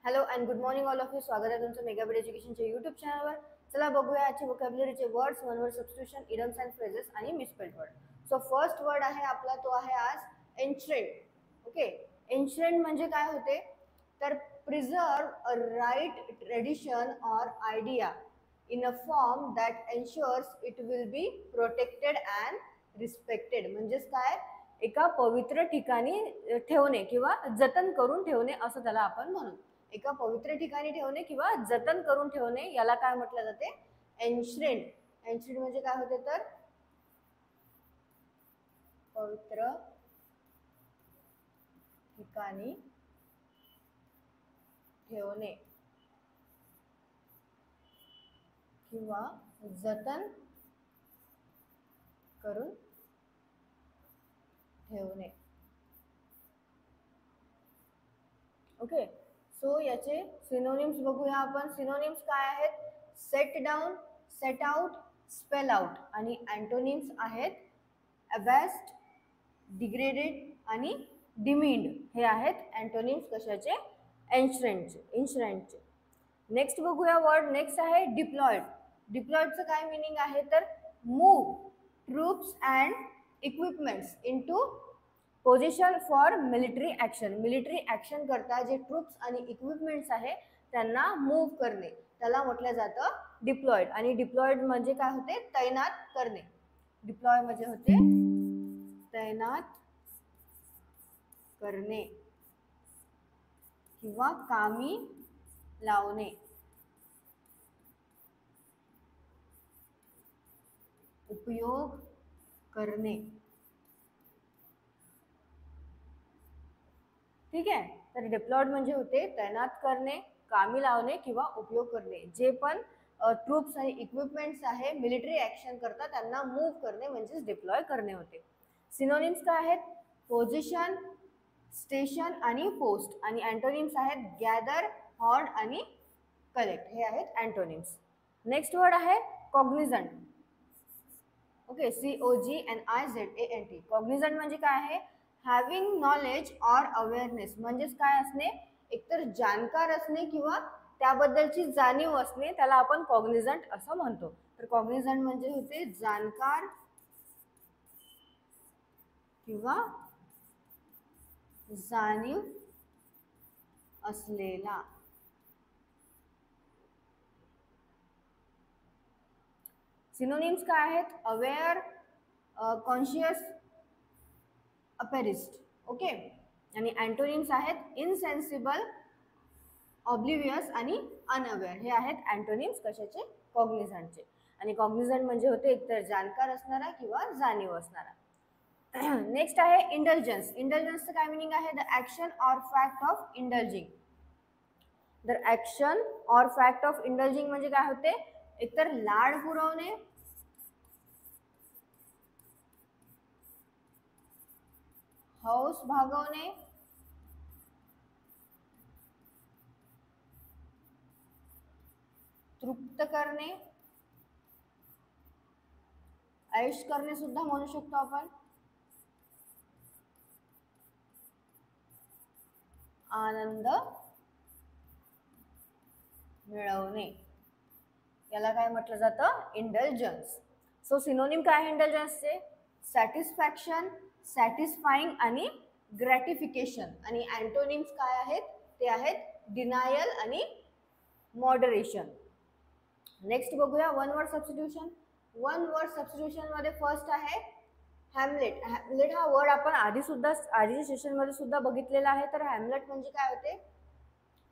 Hello and good morning all of you. स्वागत आहे तुमचं मेगाबीट एज्युकेशनच्या यूट्यूब चॅनलवर. चला बघूया आजचे व्होकॅब्युलरीचे words, one word substitution, idioms and phrases आणि misspelled word. So first word आहे आपला, तो आहे आज एन्शंट. ओके, एन्शंट म्हणजे काय होते तर preserve a right tradition or idea in a form that ensures it will be protected and respected. म्हणजेच काय, एका पवित्र ठिकाणी ठेवणे किंवा जतन करून ठेवणे असं त्याला आपण म्हणू. एका पवित्र ठिकाणी ठेवणे किंवा जतन करून ठेवणे याला काय म्हटलं जाते, एन्श्रेंट. एन्श्रेंट म्हणजे काय होते तर पवित्र ठिकाणी ठेवणे किंवा जतन करून ठेवणे. ओके, सो याचे सिनोनिम्स बघूया आपण. सिनोनिम्स काय आहेत, set down, set out, spell out. आणि अँटोनिम्स आहेत अबॅस्ट, डिग्रेडेड आणि डिमीन्ड. हे आहेत अँटोनिम्स कशाचे, एन्शंटचे. नेक्स्ट बघूया वर्ड. नेक्स्ट आहे डिप्लॉयड. डिप्लॉयडचं काय मिनिंग आहे तर move troops and equipments into position for military action. Military action करता जे ट्रूप्स आणि इक्विपमेंट्स आहे त्यांना मूव्ह करणे, त्याला म्हटलं जातं डिप्लॉयड. आणि डिप्लॉयड म्हणजे काय होते, तैनात करणे. डिप्लॉय म्हणजे होते तैनात करणे किंवा कामी लावणे. उपयोग करणे. ठीक आहे, तर डिप्लॉयड म्हणजे होते तैनात करणे, कामी लावणे किंवा उपयोग करणे. जे पण ट्रूप्स आणि इक्विपमेंट्स आहे मिलिटरी ऍक्शन करता त्यांना मूव्ह करणे म्हणजेच डिप्लॉय करणे होते. सिनोनिम्स काय आहेत, पोझिशन, स्टेशन आणि पोस्ट. आणि अँटोनिम्स आहेत गॅदर, हॉर्ड आणि कलेक्ट. हे आहेत अँटोनिम्स. नेक्स्ट वर्ड आहे कॉग्निझंट. Okay, COGNIZANT. कॉग्निझंट म्हणजे काय आहे, हॅव्हिंग नॉलेज ऑर अवेअरनेस. म्हणजेच काय असणे, एकतर जाणकार असणे किंवा त्याबद्दलची जाणीव असणे, त्याला आपण कॉग्निझंट असं म्हणतो. तर कॉग्निझंट म्हणजे होते जाणकार किंवा जाणीव असलेला. सिनोनिम्स काय आहेत, अवेअर, कॉन्शियस, अपेरिस्ट. ओके, आणि अँटोनिम्स आहेत इनसेन्सिबल, ऑब्लिव्हियस आणि अनअवेअर. हे आहेत अँटोनिम्स कशाचे, कॉग्निझंटचे. आणि कॉग्निझंट म्हणजे होते एकतर जाणकार असणारा किंवा जाणीव असणारा. नेक्स्ट आहे इंडल्जन्स. इंडल्जन्सचं काय मिनिंग आहे, the action or fact of indulging. तर action or fact of indulging म्हणजे काय होते, एकतर लाड पुरवणे, हौस भागवणे, तृप्त करणे, ऐश करणे सुद्धा म्हणू शकतो आपण, आनंद मिळवणे. याला काय म्हटलं जातं, इंडल्जन्स. सो सिनोनिम काय आहे इंडल्जन्सचे, सॅटिस्फॅक्शन, सॅटिस्फाईंग आणि ग्रॅटिफिकेशन. आणि अँटोनिम्स काय आहेत, ते आहेत डिनायल आणि मॉडरेशन. नेक्स्ट बघूया one word substitution. One word substitution मध्ये फर्स्ट आहे हॅमलेट. हॅमलेट हा वर्ड आपण आधीच्या सेशन मध्ये सुद्धा बघितलेला आहे. तर हॅमलेट म्हणजे काय होते,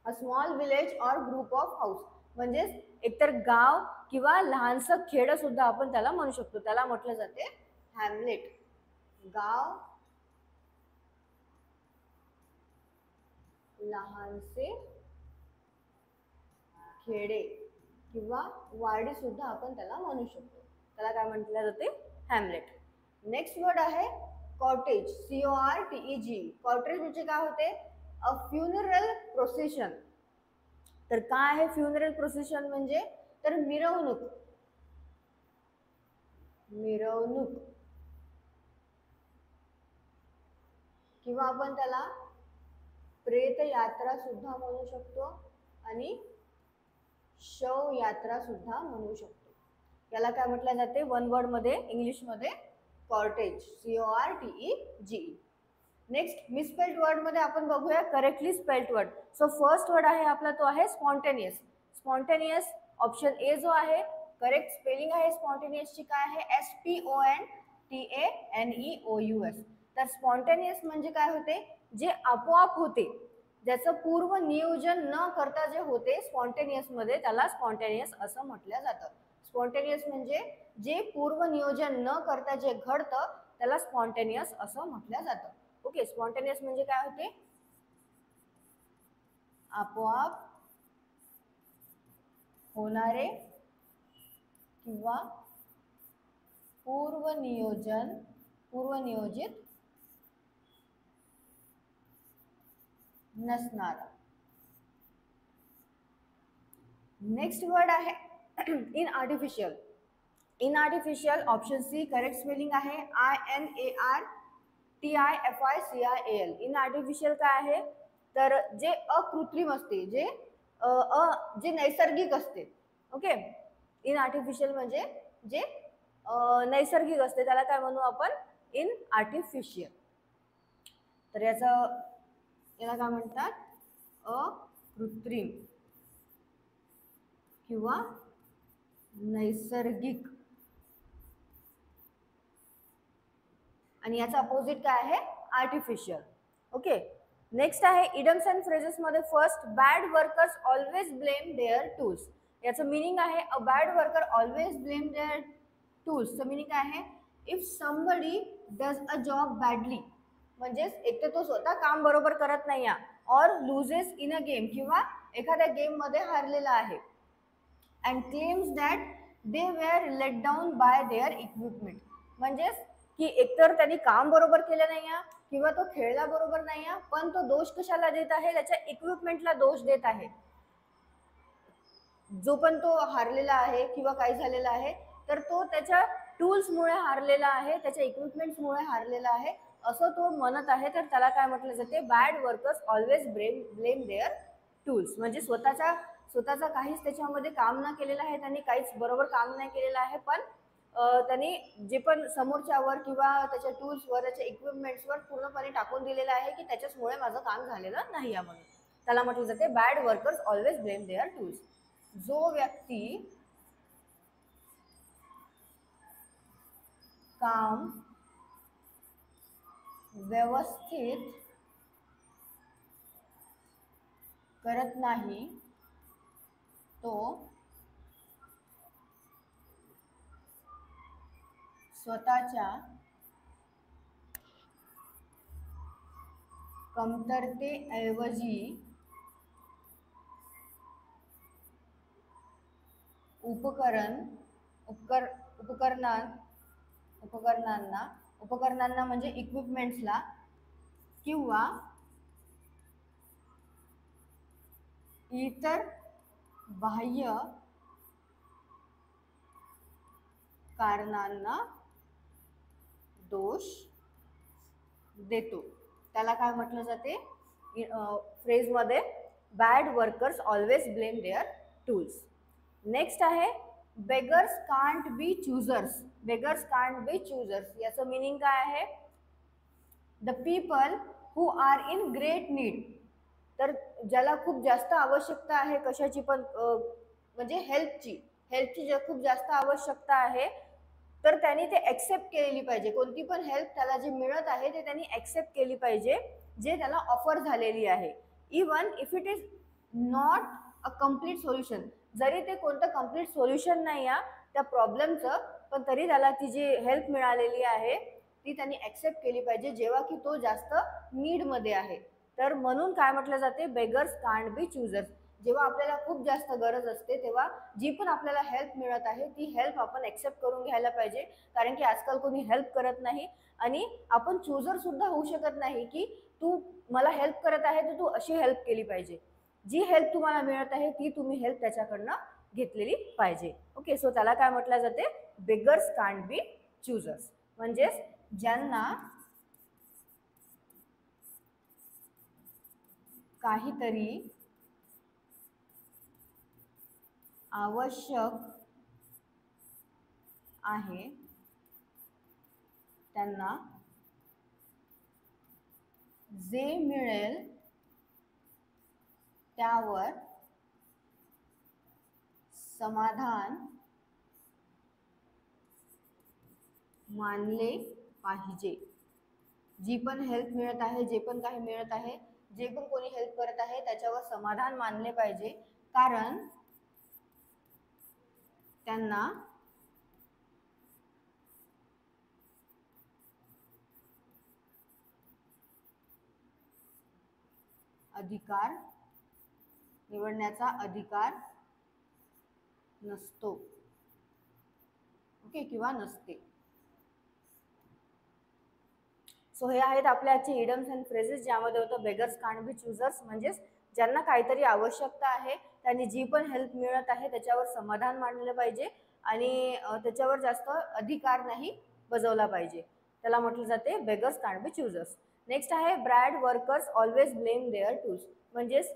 a small village or group of house. म्हणजेच एकतर गाव किंवा लहानसं खेड सुद्धा आपण त्याला म्हणू शकतो, त्याला म्हटलं जाते हॅमलेट. गाव, लहानसे खेडे किंवा वाडी सुद्धा आपण त्याला म्हणू शकतो, त्याला काय म्हटलं जाते, हॅमलेट. नेक्स्ट वर्ड आहे कॉटेज. CORTEG. कॉटेज म्हणजे काय होते, अ फ्युनरल प्रोसेशन. तर काय आहे फ्युनरल प्रोसेशन म्हणजे, तर मिरवणूक. किंवा आपण त्याला प्रेत यात्रा सुद्धा म्हणू शकतो आणि शव यात्रा सुद्धा म्हणू शकतो. याला काय म्हटलं जाते वन वर्ड मध्ये इंग्लिश मध्ये Cortez, CORTEGE. Next misspelled word मध्ये आपण बघूया correctly spelled word. So first word आहे आपला तो आहे स्पॉन्टेनियस. स्पॉन्टेनियस ऑप्शन ए जो आहे करेक्ट स्पेलिंग आहे स्पॉन्टेनियसची काय आहे SPONTANEOUS. तर स्पॉन्टेनियस म्हणजे काय होते जे आपोआप होते, ज्याचं पूर्व नियोजन न करता जे होते स्पॉन्टेनियस मध्ये त्याला स्पॉन्टेनियस असं म्हटलं जातं. स्पॉन्टेनियस म्हणजे जे पूर्व नियोजन न करता जे घडतं त्याला स्पॉन्टेनियस असं म्हटलं जातं. ओके, स्पॉन्टेनियस म्हणजे काय होते आपोआप होणारे किंवा पूर्वनियोजित नसणारा. नेक्स्ट वर्ड आहे इनआर्टिफिशियल. इनआर्टिफिशियल ऑप्शन सी करेक्ट स्पेलिंग आहे INARTIFICIAL. इनआर्टिफिशियल काय आहे तर जे अकृत्रिम असते, जे नैसर्गिक असते. ओके, इनआर्टिफिशियल म्हणजे जे नैसर्गिक असते त्याला काय म्हणू आपण इनआर्टिफिशियल. तर याला काय म्हणतात अकृत्रिम किंवा नैसर्गिक. आणि याचा अपोजिट काय आहे आर्टिफिशियल. ओके, नेक्स्ट आहे इडम्स अँड फ्रेजेस मध्ये first bad workers always blame their tools. याचं मिनिंग आहे a bad worker always blame their टूल्सचं मिनिंग काय आहे if somebody does a job badly, म्हणजेच एक तर तो स्वतः काम बरोबर करत नाही or loses in a game किंवा एखाद्या गेम मध्ये हारलेला आहे and claims that they were let down by their equipment. म्हणजेच की एकतर त्यांनी काम बरोबर केलं नाही किंवा तो खेळला बरोबर नाही पण तो दोष कशाला देत आहे त्याच्या इक्विपमेंटला दोष देत आहे. जो पण तो हारलेला आहे किंवा काही झालेला आहे तर तो त्याच्या टूल्समुळे हारलेला आहे, त्याच्या इक्विपमेंट्समुळे हारलेला आहे असं तो म्हणत आहे. तर त्याला काय म्हटलं जाते bad workers always blame their tools. म्हणजे स्वतःचा काहीच त्याच्यामध्ये काम न केलेलं आहे, त्यांनी काहीच बरोबर काम नाही केलेलं आहे पण त्यांनी जे पण समोरच्यावर किंवा त्याच्या टूल्सवर त्याच्या इक्विपमेंट्सवर पूर्णपणे टाकून दिलेलं आहे की त्याच्यामुळे माझं काम झालेलं नाही आहे म्हणून त्याला म्हटलं जाते bad workers always blame their tools. जो व्यक्ती काम व्यवस्थित करत नाही तो स्वतःच्या कमतरतेऐवजी उपकरणांना म्हणजे इक्विपमेंट्सला किंवा इतर बाह्य कारणांना दोष देतो. त्याला काय म्हटलं जाते फ्रेज मध्ये bad workers always blame their tools. Next आहे beggars can't be choosers. Beggars can't be choosers याचं मिनिंग काय आहे the people who are in great need. तर ज्याला खूप जास्त आवश्यकता आहे कशाची पण म्हणजे हेल्थची खूप जास्त आवश्यकता आहे तर त्यांनी ते ऍक्सेप्ट केलेली पाहिजे. कोणती पण हेल्प त्याला जे मिळत आहे ते त्यांनी ऍक्सेप्ट केली पाहिजे जे त्याला ऑफर झालेली आहे. Even if it is not a complete solution, जरी ते कोणतं कम्प्लीट सोल्युशन नाही त्या प्रॉब्लेमचं पण तरी त्याला ती जी हेल्प मिळालेली आहे ती त्यांनी ऍक्सेप्ट केली पाहिजे जेव्हा की तो जास्त नीड मध्ये आहे. तर म्हणून काय म्हटलं जाते बेगर्स कांट बी चूजर्स. जेव्हा आपल्याला खूप जास्त गरज असते तेव्हा जी पण आपल्याला हेल्प मिळत आहे ती हेल्प आपण ऍक्सेप्ट करून घ्यायला पाहिजे. कारण की आजकाल कोणी हेल्प करत नाही आणि आपण चूजर सुद्धा होऊ शकत नाही की तू मला हेल्प करत आहे तर तू अशी हेल्प केली पाहिजे. जी हेल्प तुम्हाला मिळत आहे ती तुम्ही हेल्प त्याच्याकडनं घेतलेली पाहिजे. ओके, सो त्याला काय म्हटलं जाते बेगर्स कांट बी चूजर्स. म्हणजेच ज्यांना काहीतरी आवश्यक आहे त्यांना जे मिळेल त्यावर समाधान मानले पाहिजे. जी पण हेल्प मिळत आहे, जे पण काही मिळत आहे, जे पण कोणी हेल्प करत आहे त्याच्यावर समाधान मानले पाहिजे, कारण त्यांना अधिकार निवडण्याचा अधिकार नसतो. ओके, किंवा नसते. सो हे आहेत आपले आजचे इडम्स अँड फ्रेजेस, ज्यामध्ये होतं बेगर्स कांट बी चूजर्स, म्हणजेच ज्यांना काहीतरी आवश्यकता आहे त्यांनी जी पण हेल्प मिळत आहे त्याच्यावर समाधान मानलं पाहिजे आणि त्याच्यावर जास्त अधिकार नाही बजावला पाहिजे. त्याला म्हटलं जाते beggars can't be choosers. Next आहे bad workers always blame their tools, म्हणजेच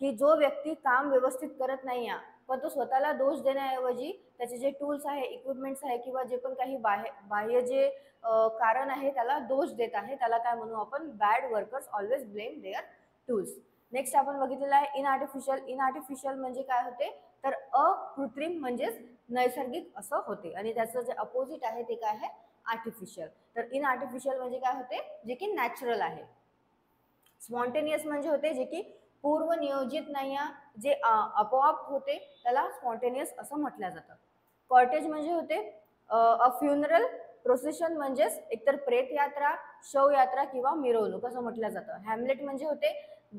की जो व्यक्ती काम व्यवस्थित करत नाही आहे पण तो स्वतःला दोष देण्याऐवजी त्याचे जे टूल्स आहे, इक्विपमेंट्स आहे किंवा जे पण काही बाह्य जे कारण आहे त्याला दोष देत आहे, त्याला काय म्हणू आपण, bad workers always blame their tools. Next आपण बघितलेलं आहे इनआर्टिफिशियल. इनआर्टिफिशियल म्हणजे काय होते तर अकृत्रिम म्हणजेच नैसर्गिक असं होते आणि त्याचं जे अपोजिट आहे ते काय आहे, आर्टिफिशियल. तर इनआर्टिफिशियल म्हणजे काय होते, जे की नॅचरल आहे. स्पॉन्टेनियस म्हणजे होते जे की पूर्व नियोजित नाही, जे आपोआप होते त्याला स्पॉन्टेनियस असं म्हटलं जातं. कॉर्टेज म्हणजे होते अ फ्युनरल प्रोसेशन, म्हणजेच एकतर प्रेत यात्रा, शवयात्रा किंवा मिरवणूक असं म्हटलं जातं. हॅमलेट म्हणजे होते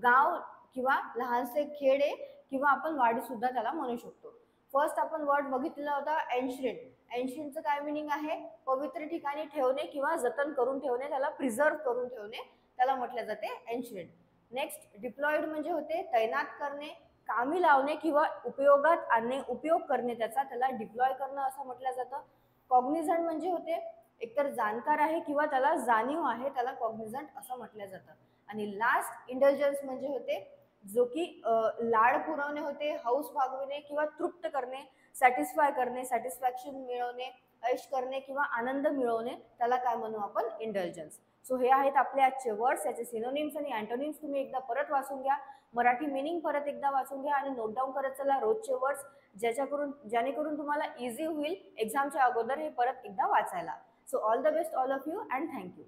गाव किंवा लहानसे खेडे किंवा आपण वाडी सुद्धा त्याला म्हणू शकतो. फर्स्ट आपण वर्ड बघितलेला होता एन्शियंट. एन्शियंटचं काय मिनिंग आहे, पवित्र ठिकाणी ठेवणे किंवा जतन करून ठेवणे, त्याला प्रिझर्व करून ठेवणे, त्याला म्हटलं जाते एन्शियंट. नेक्स्ट डिप्लॉइड म्हणजे होते तैनात करणे, कामी लावणे किंवा उपयोगात आणणे, उपयोग करणे त्याचा, त्याला डिप्लॉय करणं असं म्हटलं जातं. कॉग्निझंट म्हणजे होते एकतर जाणकार आहे किंवा त्याला जाणीव आहे, त्याला कॉग्निझंट असं म्हटलं जातं. आणि लास्ट इंटेलिजन्स म्हणजे होते जो की लाड पुरवणे होते, हौस भागवणे किंवा तृप्त करणे, सॅटिस्फाय करणे, सॅटिस्फॅक्शन मिळवणे, ऐश करणे किंवा आनंद मिळवणे, त्याला काय म्हणू आपण, इंटेलिजन्स. सो हे आहेत आपले आजचे वर्ड्स. याचे सिनोनिम्स आणि अँटोनिम्स तुम्ही एकदा परत वाचून घ्या, मराठी मिनिंग परत एकदा वाचून घ्या आणि नोट डाऊन करत चला रोजचे वर्ड्स, जेणेकरून तुम्हाला इझी होईल एक्झामच्या अगोदर हे परत एकदा वाचायला. So all the best all of you and thank you.